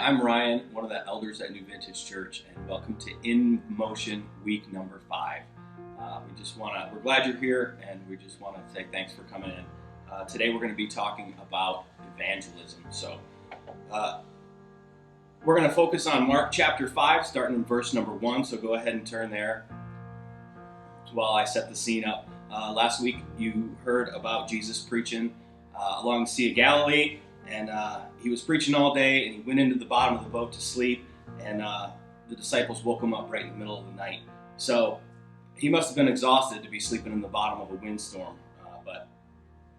I'm Ryan, one of the elders at New Vintage Church, and welcome to In Motion week number 5. We're glad you're here, and we just want to say thanks for coming in. Today we're going to be talking about evangelism. So we're going to focus on Mark chapter 5, starting in verse number 1. So go ahead and turn there while I set the scene up. Last week you heard about Jesus preaching along the Sea of Galilee. And he was preaching all day, and he went into the bottom of the boat to sleep, and the disciples woke him up right in the middle of the night. So he must have been exhausted to be sleeping in the bottom of a windstorm. But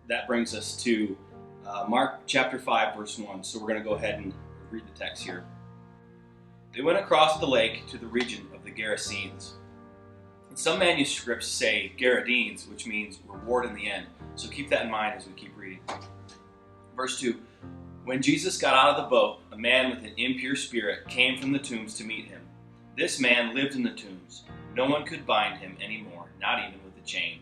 that brings us to Mark chapter 5, verse 1. So we're going to go ahead and read the text here. They went across the lake to the region of the Gerasenes. And some manuscripts say Geradenes, which means reward in the end. So keep that in mind as we keep reading. Verse 2, when Jesus got out of the boat, a man with an impure spirit came from the tombs to meet him. This man lived in the tombs. No one could bind him anymore, not even with a chain.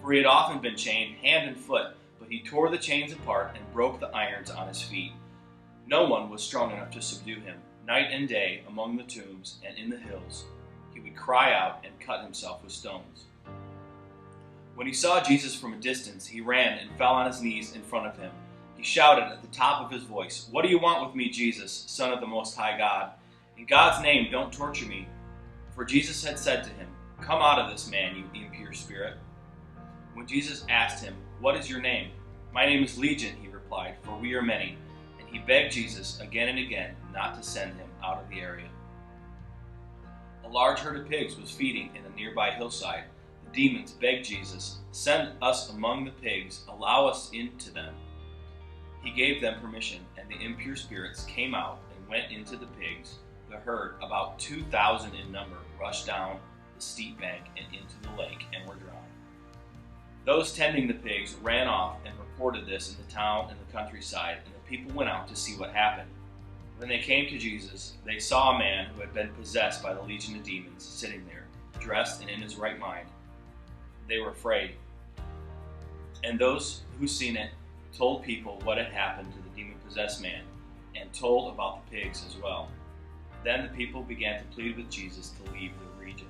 For he had often been chained hand and foot, but he tore the chains apart and broke the irons on his feet. No one was strong enough to subdue him. Night and day, among the tombs and in the hills, he would cry out and cut himself with stones. When he saw Jesus from a distance, he ran and fell on his knees in front of him. He shouted at the top of his voice, "What do you want with me, Jesus, Son of the Most High God? In God's name, don't torture me." For Jesus had said to him, "Come out of this man, you impure spirit." When Jesus asked him, "What is your name?" "My name is Legion," he replied, "for we are many." And he begged Jesus again and again not to send him out of the area. A large herd of pigs was feeding in a nearby hillside. The demons begged Jesus, "Send us among the pigs, allow us into them." He gave them permission, and the impure spirits came out and went into the pigs. The herd, about 2,000 in number, rushed down the steep bank and into the lake and were drowned. Those tending the pigs ran off and reported this in the town and the countryside, and the people went out to see what happened. When they came to Jesus, they saw a man who had been possessed by the legion of demons sitting there, dressed and in his right mind. They were afraid. And those who seen it told people what had happened to the demon-possessed man, and told about the pigs as well. Then the people began to plead with Jesus to leave the region.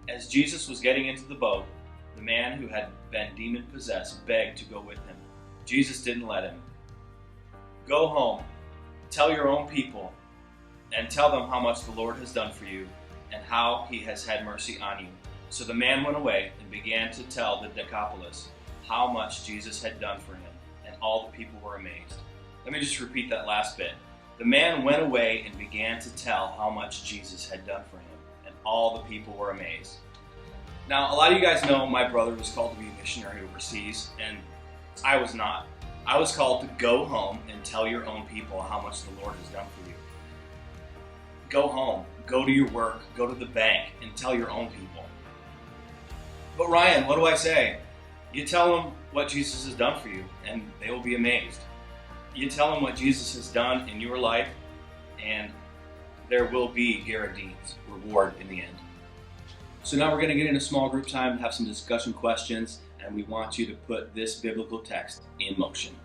As Jesus was getting into the boat, the man who had been demon-possessed begged to go with him. Jesus didn't let him. "Go home, tell your own people, and tell them how much the Lord has done for you, and how he has had mercy on you." So the man went away and began to tell the Decapolis how much Jesus had done for him, and all the people were amazed. Let me just repeat that last bit. The man went away and began to tell how much Jesus had done for him, and all the people were amazed. Now, a lot of you guys know my brother was called to be a missionary overseas, and I was not. I was called to go home and tell your own people how much the Lord has done for you. Go home, go to your work, go to the bank, and tell your own people. But Ryan, what do I say? You tell them what Jesus has done for you, and they will be amazed. You tell them what Jesus has done in your life, and there will be Geradenes, reward in the end. So now we're going to get into small group time, have some discussion questions, and we want you to put this biblical text in motion.